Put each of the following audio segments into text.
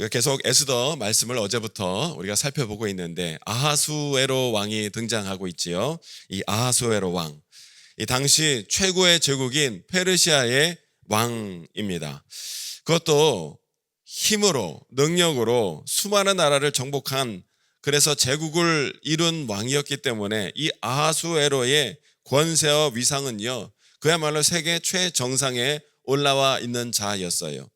계속 에스더 말씀을 어제부터 우리가 살펴보고 있는데 아하수에로 왕이 등장하고 있지요. 이 아하수에로 왕, 이 당시 최고의 제국인 페르시아의 왕입니다. 그것도 힘으로 능력으로 수많은 나라를 정복한, 그래서 제국을 이룬 왕이었기 때문에 이 아하수에로의 권세와 위상은요, 그야말로 세계 최정상에 올라와 있는 자였어요.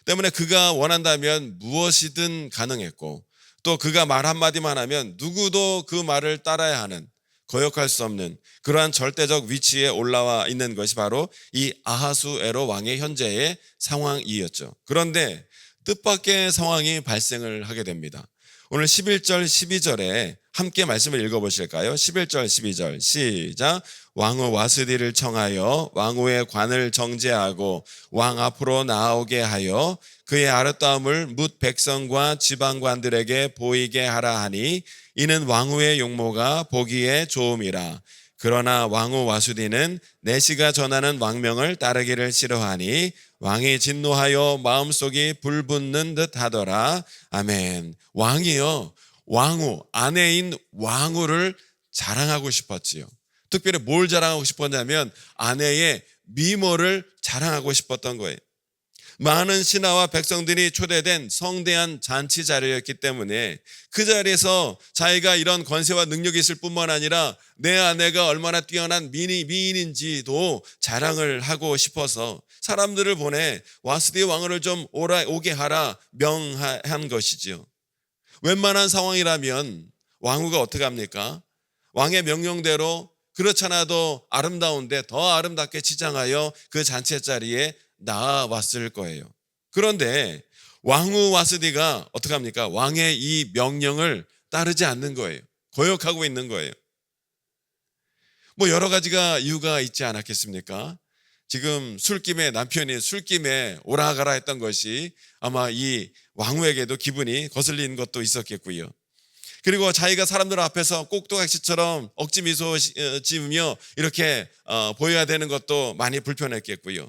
때문에 그가 원한다면 무엇이든 가능했고, 또 그가 말 한마디만 하면 누구도 그 말을 따라야 하는, 거역할 수 없는 그러한 절대적 위치에 올라와 있는 것이 바로 이 아하수에로 왕의 현재의 상황이었죠. 그런데 뜻밖의 상황이 발생을 하게 됩니다. 오늘 11절 12절에 함께 말씀을 읽어보실까요? 11절 12절 시작. 왕후 와스디를 청하여 왕후의 관을 정죄하고 왕 앞으로 나오게 하여 그의 아름다움을 뭇 백성과 지방관들에게 보이게 하라 하니 이는 왕후의 용모가 보기에 좋음이라. 그러나 왕후 와수디는 내시가 전하는 왕명을 따르기를 싫어하니 왕이 진노하여 마음속이 불붙는 듯 하더라. 아멘. 왕이요, 왕후, 아내인 왕후를 자랑하고 싶었지요. 특별히 뭘 자랑하고 싶었냐면 아내의 미모를 자랑하고 싶었던 거예요. 많은 신하와 백성들이 초대된 성대한 잔치 자리였기 때문에 그 자리에서 자기가 이런 권세와 능력이 있을 뿐만 아니라 내 아내가 얼마나 뛰어난 미인인지도 자랑을 하고 싶어서 사람들을 보내 와스디 왕후를 좀 오게 하라 명한 것이지요. 웬만한 상황이라면 왕후가 어떻게 합니까? 왕의 명령대로 그렇잖아도 아름다운데 더 아름답게 치장하여 그 잔치 자리에 나왔을 거예요. 그런데 왕후 와스디가 어떻게 합니까? 왕의 이 명령을 따르지 않는 거예요. 거역하고 있는 거예요. 뭐 여러 가지가 이유가 있지 않았겠습니까? 지금 술김에 남편이 술김에 오라가라 했던 것이 아마 이 왕후에게도 기분이 거슬린 것도 있었겠고요. 그리고 자기가 사람들 앞에서 꼭두각시처럼 억지 미소 지으며 이렇게 보여야 되는 것도 많이 불편했겠고요.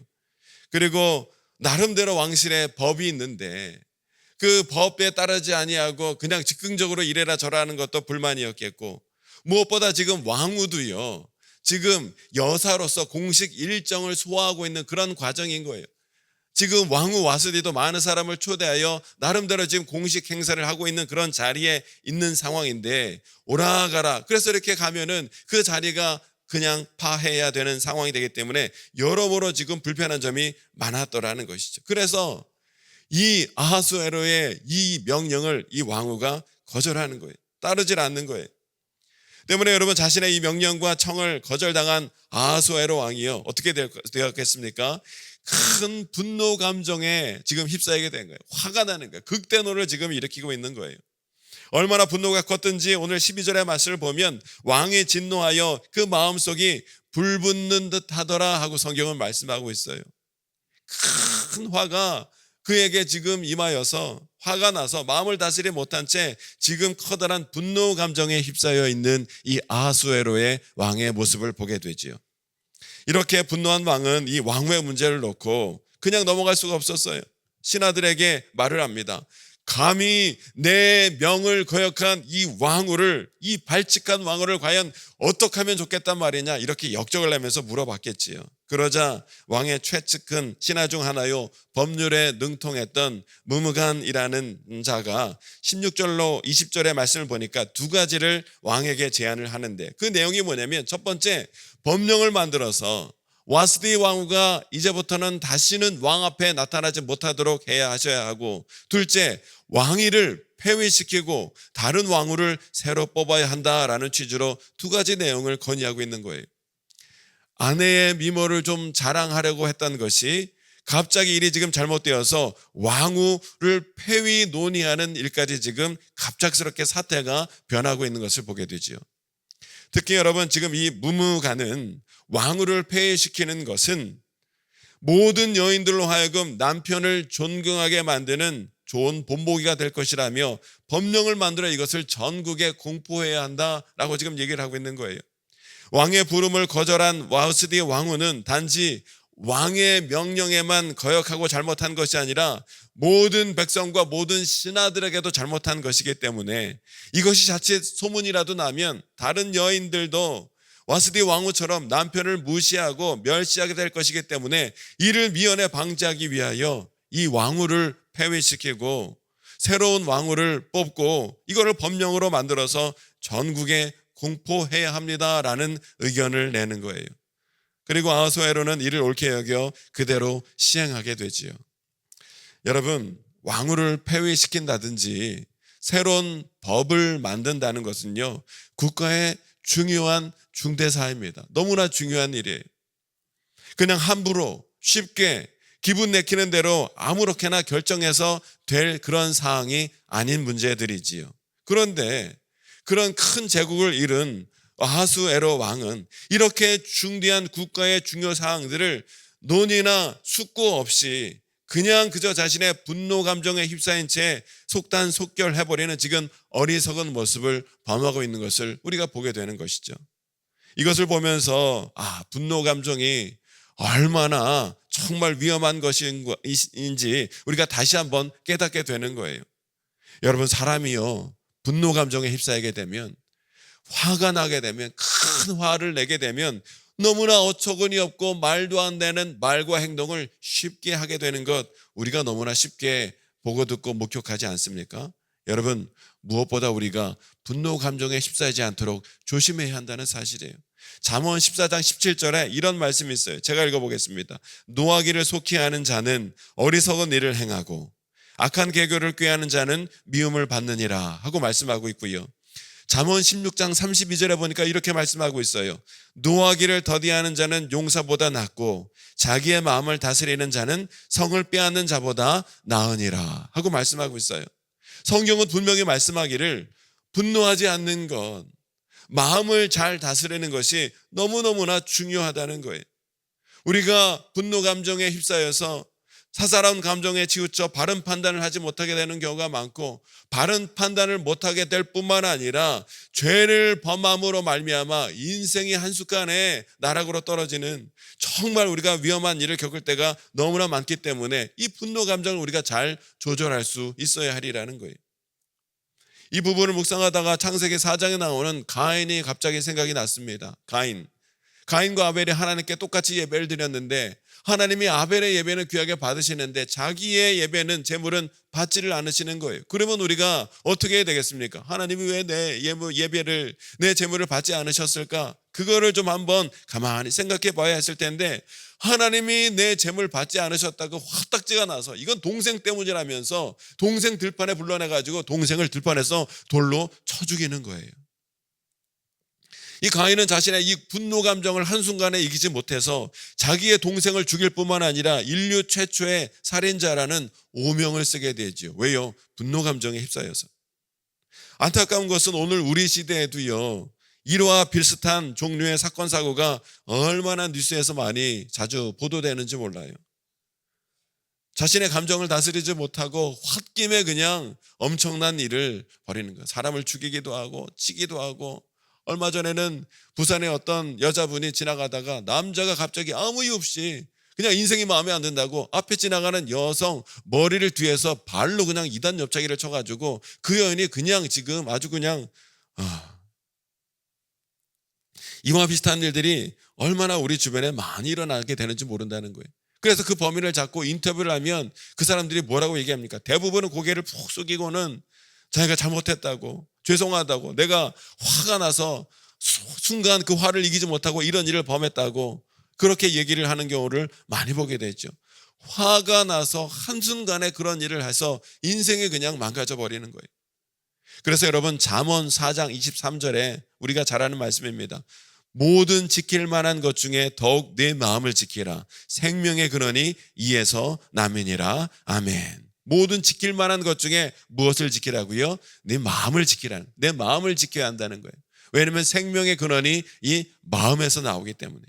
그리고 나름대로 왕실의 법이 있는데 그 법에 따르지 아니하고 그냥 즉흥적으로 이래라 저라 하는 것도 불만이었겠고, 무엇보다 지금 왕후도요, 지금 여사로서 공식 일정을 소화하고 있는 그런 과정인 거예요. 지금 왕후 와스디도 많은 사람을 초대하여 나름대로 지금 공식 행사를 하고 있는 그런 자리에 있는 상황인데 오라가라, 그래서 이렇게 가면은 그 자리가 그냥 파해야 되는 상황이 되기 때문에 여러모로 지금 불편한 점이 많았더라는 것이죠. 그래서 이 아하수에로의 이 명령을 이 왕후가 거절하는 거예요. 따르질 않는 거예요. 때문에 여러분, 자신의 이 명령과 청을 거절당한 아하수에로 왕이요, 어떻게 되었겠습니까? 큰 분노 감정에 지금 휩싸이게 된 거예요. 화가 나는 거예요. 극대노를 지금 일으키고 있는 거예요. 얼마나 분노가 컸든지 오늘 12절의 말씀을 보면 왕이 진노하여 그 마음속이 불붙는 듯 하더라 하고 성경은 말씀하고 있어요. 큰 화가 그에게 지금 임하여서 화가 나서 마음을 다스리지 못한 채 지금 커다란 분노 감정에 휩싸여 있는 이 아하수에로의 왕의 모습을 보게 되지요. 이렇게 분노한 왕은 이 왕후의 문제를 놓고 그냥 넘어갈 수가 없었어요. 신하들에게 말을 합니다. 감히 내 명을 거역한 이 왕후를, 이 발칙한 왕후를 과연 어떻게 하면 좋겠단 말이냐, 이렇게 역적을 내면서 물어봤겠지요. 그러자 왕의 최측근 신하 중 하나요, 법률에 능통했던 무무간이라는 자가 16절로 20절의 말씀을 보니까 두 가지를 왕에게 제안을 하는데, 그 내용이 뭐냐면 첫 번째, 법령을 만들어서 와스디 왕후가 이제부터는 다시는 왕 앞에 나타나지 못하도록 하셔야 하고, 둘째, 왕위를 폐위시키고 다른 왕후를 새로 뽑아야 한다라는 취지로 두 가지 내용을 건의하고 있는 거예요. 아내의 미모를 좀 자랑하려고 했던 것이 갑자기 일이 지금 잘못되어서 왕후를 폐위 논의하는 일까지 지금 갑작스럽게 사태가 변하고 있는 것을 보게 되지요. 특히 여러분, 지금 이 무무간은 왕후를 폐위시키는 것은 모든 여인들로 하여금 남편을 존경하게 만드는 좋은 본보기가 될 것이라며 법령을 만들어 이것을 전국에 공포해야 한다라고 지금 얘기를 하고 있는 거예요. 왕의 부름을 거절한 와스디 왕후는 단지 왕의 명령에만 거역하고 잘못한 것이 아니라 모든 백성과 모든 신하들에게도 잘못한 것이기 때문에 이것이 자칫 소문이라도 나면 다른 여인들도 와스디 왕후처럼 남편을 무시하고 멸시하게 될 것이기 때문에 이를 미연에 방지하기 위하여 이 왕후를 폐위시키고 새로운 왕후를 뽑고 이거를 법령으로 만들어서 전국에 공포해야 합니다라는 의견을 내는 거예요. 그리고 아하수에로는 이를 옳게 여겨 그대로 시행하게 되지요. 여러분, 왕후를 폐위시킨다든지 새로운 법을 만든다는 것은요, 국가의 중요한 중대사입니다. 너무나 중요한 일이에요. 그냥 함부로 쉽게 기분 내키는 대로 아무렇게나 결정해서 될 그런 사항이 아닌 문제들이지요. 그런데 그런 큰 제국을 잃은 아하수에로 왕은 이렇게 중대한 국가의 중요 사항들을 논의나 숙고 없이 그냥 그저 자신의 분노 감정에 휩싸인 채 속단속결해버리는 지금 어리석은 모습을 범하고 있는 것을 우리가 보게 되는 것이죠. 이것을 보면서 분노 감정이 얼마나 정말 위험한 것인지 우리가 다시 한번 깨닫게 되는 거예요. 여러분, 사람이요, 분노 감정에 휩싸이게 되면, 화가 나게 되면, 큰 화를 내게 되면 너무나 어처구니 없고 말도 안 되는 말과 행동을 쉽게 하게 되는 것, 우리가 너무나 쉽게 보고 듣고 목격하지 않습니까? 여러분, 무엇보다 우리가 분노 감정에 휩싸이지 않도록 조심해야 한다는 사실이에요. 잠언 14장 17절에 이런 말씀이 있어요. 제가 읽어보겠습니다. 노하기를 속히 하는 자는 어리석은 일을 행하고 악한 계교를 꾀하는 자는 미움을 받느니라 하고 말씀하고 있고요. 잠언 16장 32절에 보니까 이렇게 말씀하고 있어요. 노하기를 더디하는 자는 용사보다 낫고 자기의 마음을 다스리는 자는 성을 빼앗는 자보다 나으니라 하고 말씀하고 있어요. 성경은 분명히 말씀하기를 분노하지 않는 것, 마음을 잘 다스리는 것이 너무너무나 중요하다는 거예요. 우리가 분노 감정에 휩싸여서 사사로운 감정에 치우쳐 바른 판단을 하지 못하게 되는 경우가 많고, 바른 판단을 못하게 될 뿐만 아니라 죄를 범함으로 말미암아 인생이 한순간에 나락으로 떨어지는 정말 우리가 위험한 일을 겪을 때가 너무나 많기 때문에 이 분노 감정을 우리가 잘 조절할 수 있어야 하리라는 거예요. 이 부분을 묵상하다가 창세기 4장에 나오는 가인이 갑자기 생각이 났습니다. 가인과 아벨이 하나님께 똑같이 예배를 드렸는데 하나님이 아벨의 예배는 귀하게 받으시는데 자기의 예배는 제물은 받지를 않으시는 거예요. 그러면 우리가 어떻게 해야 되겠습니까? 하나님이 왜 내 예배를, 내 제물을 받지 않으셨을까? 그거를 좀 한번 가만히 생각해 봐야 했을 텐데, 하나님이 내 제물 받지 않으셨다고 화딱지가 나서 이건 동생 때문이라면서 동생 들판에 불러내가지고 동생을 들판에서 돌로 쳐 죽이는 거예요. 이 가인은 자신의 이 분노 감정을 한순간에 이기지 못해서 자기의 동생을 죽일 뿐만 아니라 인류 최초의 살인자라는 오명을 쓰게 되죠. 왜요? 분노 감정에 휩싸여서. 안타까운 것은 오늘 우리 시대에도요, 이와 비슷한 종류의 사건 사고가 얼마나 뉴스에서 많이 자주 보도되는지 몰라요. 자신의 감정을 다스리지 못하고 홧김에 그냥 엄청난 일을 벌이는 거예요. 사람을 죽이기도 하고 치기도 하고, 얼마 전에는 부산의 어떤 여자분이 지나가다가 남자가 갑자기 아무 이유 없이 그냥 인생이 마음에 안 든다고 앞에 지나가는 여성 머리를 뒤에서 발로 그냥 2단 옆차기를 쳐가지고 그 여인이 그냥 지금 아주 그냥 이와 비슷한 일들이 얼마나 우리 주변에 많이 일어나게 되는지 모른다는 거예요. 그래서 그 범인을 잡고 인터뷰를 하면 그 사람들이 뭐라고 얘기합니까? 대부분은 고개를 푹 숙이고는 자기가 잘못했다고, 죄송하다고, 내가 화가 나서 순간 그 화를 이기지 못하고 이런 일을 범했다고 그렇게 얘기를 하는 경우를 많이 보게 되죠. 화가 나서 한순간에 그런 일을 해서 인생이 그냥 망가져 버리는 거예요. 그래서 여러분, 잠언 4장 23절에 우리가 잘 아는 말씀입니다. 모든 지킬 만한 것 중에 더욱 내 마음을 지키라. 생명의 근원이 이에서 나면이라. 아멘. 모든 지킬 만한 것 중에 무엇을 지키라고요? 내 마음을 지키라는, 내 마음을 지켜야 한다는 거예요. 왜냐하면 생명의 근원이 이 마음에서 나오기 때문에.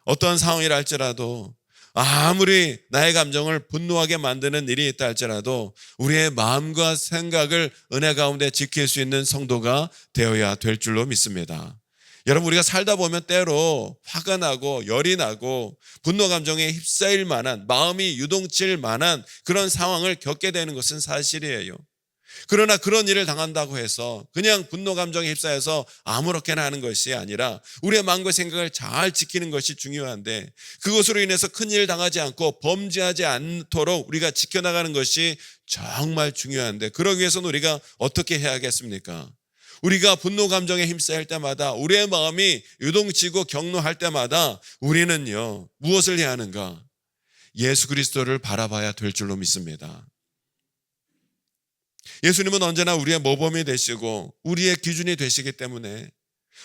어떠한 상황이라 할지라도, 아무리 나의 감정을 분노하게 만드는 일이 있다 할지라도 우리의 마음과 생각을 은혜 가운데 지킬 수 있는 성도가 되어야 될 줄로 믿습니다. 여러분, 우리가 살다 보면 때로 화가 나고 열이 나고 분노 감정에 휩싸일 만한, 마음이 유동칠 만한 그런 상황을 겪게 되는 것은 사실이에요. 그러나 그런 일을 당한다고 해서 그냥 분노 감정에 휩싸여서 아무렇게나 하는 것이 아니라 우리의 마음과 생각을 잘 지키는 것이 중요한데, 그것으로 인해서 큰일 당하지 않고 범죄하지 않도록 우리가 지켜나가는 것이 정말 중요한데, 그러기 위해서는 우리가 어떻게 해야겠습니까? 우리가 분노 감정에 휩싸일 때마다, 우리의 마음이 유동치고 격노할 때마다 우리는요, 무엇을 해야 하는가? 예수 그리스도를 바라봐야 될 줄로 믿습니다. 예수님은 언제나 우리의 모범이 되시고 우리의 기준이 되시기 때문에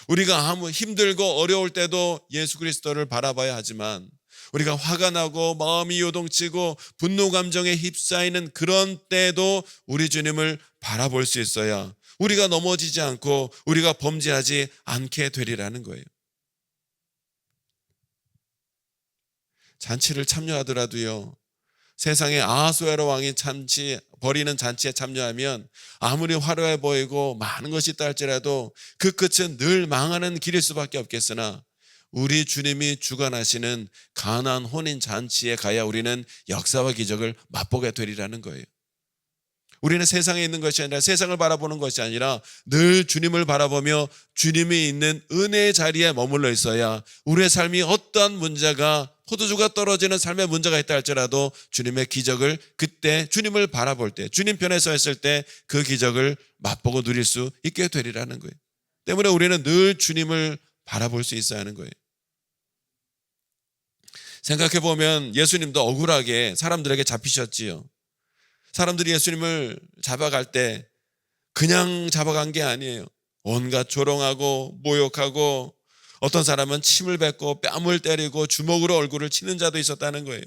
우리가 아무 힘들고 어려울 때도 예수 그리스도를 바라봐야 하지만, 우리가 화가 나고 마음이 요동치고 분노 감정에 휩싸이는 그런 때도 우리 주님을 바라볼 수 있어야 우리가 넘어지지 않고 우리가 범죄하지 않게 되리라는 거예요. 잔치를 참여하더라도요, 세상에 아하수에로 왕이 버리는 잔치에 참여하면 아무리 화려해 보이고 많은 것이 있다 할지라도 그 끝은 늘 망하는 길일 수밖에 없겠으나, 우리 주님이 주관하시는 가나안 혼인 잔치에 가야 우리는 역사와 기적을 맛보게 되리라는 거예요. 우리는 세상에 있는 것이 아니라, 세상을 바라보는 것이 아니라 늘 주님을 바라보며 주님이 있는 은혜의 자리에 머물러 있어야 우리의 삶이 어떠한 문제가, 포도주가 떨어지는 삶의 문제가 있다 할지라도 주님의 기적을, 그때 주님을 바라볼 때, 주님 편에 서 있을 때 그 기적을 맛보고 누릴 수 있게 되리라는 거예요. 때문에 우리는 늘 주님을 바라볼 수 있어야 하는 거예요. 생각해보면 예수님도 억울하게 사람들에게 잡히셨지요. 사람들이 예수님을 잡아갈 때 그냥 잡아간 게 아니에요. 온갖 조롱하고 모욕하고, 어떤 사람은 침을 뱉고 뺨을 때리고 주먹으로 얼굴을 치는 자도 있었다는 거예요.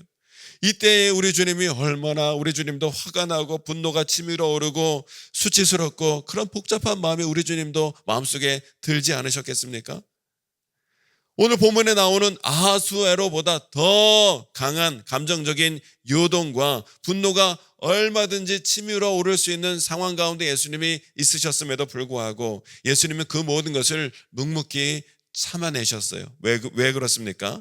이때에 우리 주님이 얼마나, 우리 주님도 화가 나고 분노가 치밀어 오르고 수치스럽고, 그런 복잡한 마음이 우리 주님도 마음속에 들지 않으셨겠습니까? 오늘 본문에 나오는 아하수에로보다 더 강한 감정적인 요동과 분노가 얼마든지 치밀어 오를 수 있는 상황 가운데 예수님이 있으셨음에도 불구하고 예수님은 그 모든 것을 묵묵히 참아내셨어요. 왜 그렇습니까?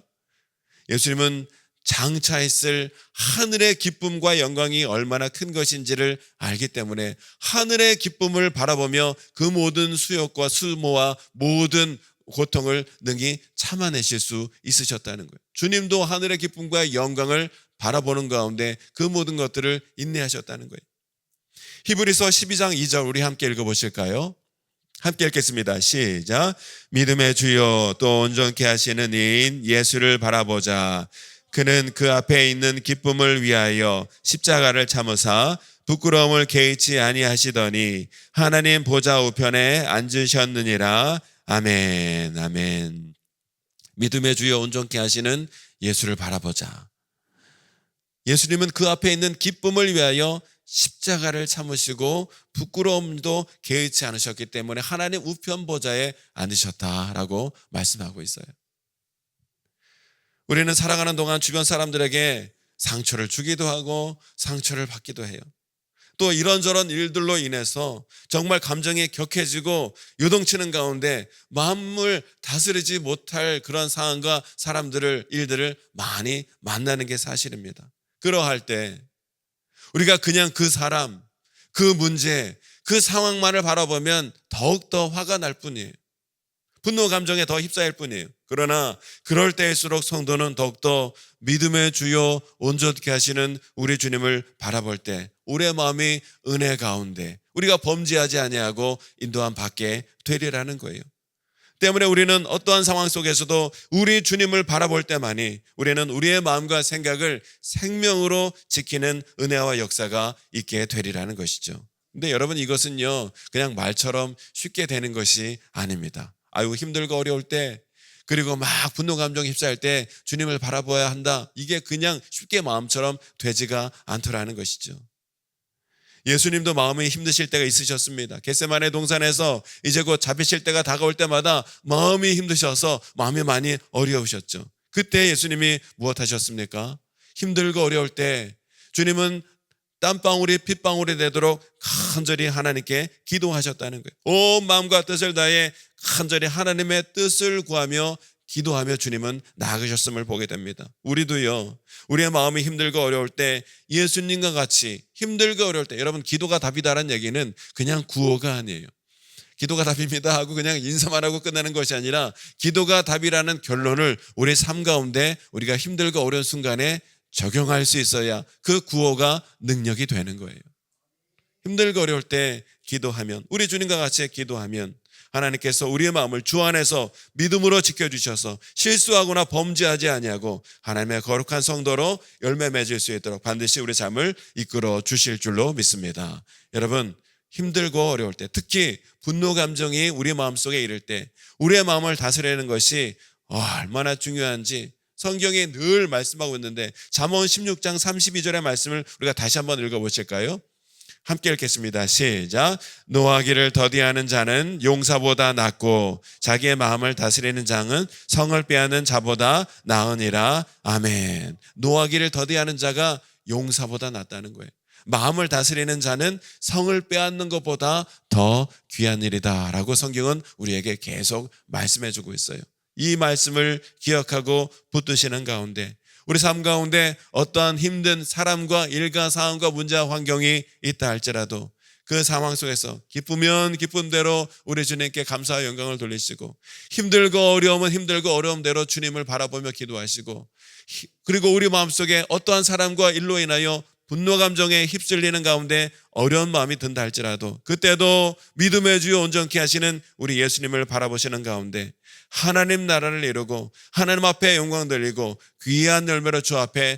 예수님은 장차 있을 하늘의 기쁨과 영광이 얼마나 큰 것인지를 알기 때문에 하늘의 기쁨을 바라보며 그 모든 수욕과 수모와 모든 고통을 능히 참아내실 수 있으셨다는 거예요. 주님도 하늘의 기쁨과 영광을 바라보는 가운데 그 모든 것들을 인내하셨다는 거예요. 히브리서 12장 2절 우리 함께 읽어보실까요? 함께 읽겠습니다. 시작. 믿음의 주여 또 온전케 하시는 이인 예수를 바라보자. 그는 그 앞에 있는 기쁨을 위하여 십자가를 참으사 부끄러움을 개의치 아니하시더니 하나님 보좌 우편에 앉으셨느니라. 아멘. 아멘. 믿음의 주여 온전케 하시는 예수를 바라보자. 예수님은 그 앞에 있는 기쁨을 위하여 십자가를 참으시고 부끄러움도 개의치 않으셨기 때문에 하나님 우편 보좌에 앉으셨다라고 말씀하고 있어요. 우리는 살아가는 동안 주변 사람들에게 상처를 주기도 하고 상처를 받기도 해요. 또 이런저런 일들로 인해서 정말 감정이 격해지고 요동치는 가운데 마음을 다스리지 못할 그런 상황과 일들을 많이 만나는 게 사실입니다. 그러할 때 우리가 그냥 그 사람, 그 문제, 그 상황만을 바라보면 더욱더 화가 날 뿐이에요. 분노 감정에 더 휩싸일 뿐이에요. 그러나 그럴 때일수록 성도는 더욱더 믿음의 주요 온전케 하시는 우리 주님을 바라볼 때 우리의 마음이 은혜 가운데 우리가 범죄하지 아니하고 인도함 받게 되리라는 거예요. 때문에 우리는 어떠한 상황 속에서도 우리 주님을 바라볼 때만이 우리는 우리의 마음과 생각을 생명으로 지키는 은혜와 역사가 있게 되리라는 것이죠. 근데 여러분, 이것은요 그냥 말처럼 쉽게 되는 것이 아닙니다. 아이고 힘들고 어려울 때, 그리고 막 분노 감정 휩싸일 때 주님을 바라봐야 한다, 이게 그냥 쉽게 마음처럼 되지가 않더라는 것이죠. 예수님도 마음이 힘드실 때가 있으셨습니다. 겟세마네 동산에서 이제 곧 잡히실 때가 다가올 때마다 마음이 힘드셔서 마음이 많이 어려우셨죠. 그때 예수님이 무엇 하셨습니까? 힘들고 어려울 때 주님은 땀방울이 핏방울이 되도록 간절히 하나님께 기도하셨다는 거예요. 온 마음과 뜻을 다해 간절히 하나님의 뜻을 구하며 기도하며 주님은 나아가셨음을 보게 됩니다. 우리도요, 우리의 마음이 힘들고 어려울 때 예수님과 같이 힘들고 어려울 때, 여러분 기도가 답이다라는 얘기는 그냥 구호가 아니에요. 기도가 답입니다 하고 그냥 인사만 하고 끝나는 것이 아니라 기도가 답이라는 결론을 우리 삶 가운데 우리가 힘들고 어려운 순간에 적용할 수 있어야 그 구호가 능력이 되는 거예요. 힘들고 어려울 때 기도하면, 우리 주님과 같이 기도하면 하나님께서 우리의 마음을 주 안에서 믿음으로 지켜주셔서 실수하거나 범죄하지 아니하고 하나님의 거룩한 성도로 열매 맺을 수 있도록 반드시 우리 삶을 이끌어 주실 줄로 믿습니다. 여러분, 힘들고 어려울 때, 특히 분노 감정이 우리 마음속에 이를 때 우리의 마음을 다스리는 것이 얼마나 중요한지 성경이 늘 말씀하고 있는데, 잠언 16장 32절의 말씀을 우리가 다시 한번 읽어보실까요? 함께 읽겠습니다. 시작. 노하기를 더디하는 자는 용사보다 낫고 자기의 마음을 다스리는 자는 성을 빼앗는 자보다 나으니라. 아멘. 노하기를 더디하는 자가 용사보다 낫다는 거예요. 마음을 다스리는 자는 성을 빼앗는 것보다 더 귀한 일이다 라고 성경은 우리에게 계속 말씀해 주고 있어요. 이 말씀을 기억하고 붙드시는 가운데 우리 삶 가운데 어떠한 힘든 사람과 일과 상황과 문제와 환경이 있다 할지라도 그 상황 속에서 기쁘면 기쁨대로 우리 주님께 감사와 영광을 돌리시고, 힘들고 어려우면 힘들고 어려움대로 주님을 바라보며 기도하시고, 그리고 우리 마음속에 어떠한 사람과 일로 인하여 분노 감정에 휩쓸리는 가운데 어려운 마음이 든다 할지라도 그때도 믿음의 주여 온전케 하시는 우리 예수님을 바라보시는 가운데 하나님 나라를 이루고 하나님 앞에 영광 돌리고 귀한 열매로 주 앞에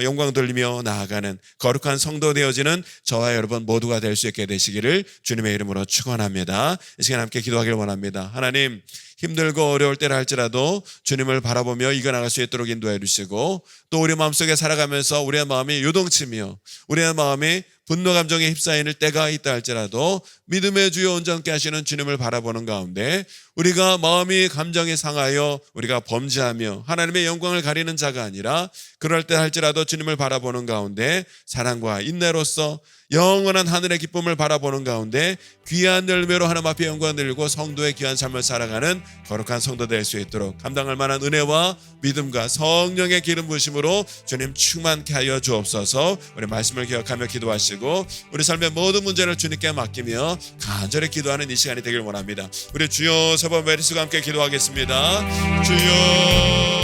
영광 돌리며 나아가는 거룩한 성도 되어지는 저와 여러분 모두가 될 수 있게 되시기를 주님의 이름으로 축원합니다. 이 시간 함께 기도하기를 원합니다. 하나님, 힘들고 어려울 때라 할지라도 주님을 바라보며 이겨나갈 수 있도록 인도해 주시고, 또 우리 마음속에 살아가면서 우리의 마음이 요동치며 우리의 마음이 분노 감정에 휩싸이는 때가 있다 할지라도 믿음의 주여 온전케 하시는 주님을 바라보는 가운데 우리가 마음이 감정에 상하여 우리가 범죄하며 하나님의 영광을 가리는 자가 아니라 그럴 때 할지라도 주님을 바라보는 가운데 사랑과 인내로서 영원한 하늘의 기쁨을 바라보는 가운데 귀한 열매로 하나님 앞에 영광을 드리고 성도의 귀한 삶을 살아가는 거룩한 성도 될 수 있도록 감당할 만한 은혜와 믿음과 성령의 기름 부으심으로 주님 충만케 하여 주옵소서. 우리 말씀을 기억하며 기도하시고 우리 삶의 모든 문제를 주님께 맡기며 간절히 기도하는 이 시간이 되길 원합니다. 우리 주여 세 번 메리스가 함께 기도하겠습니다. 주여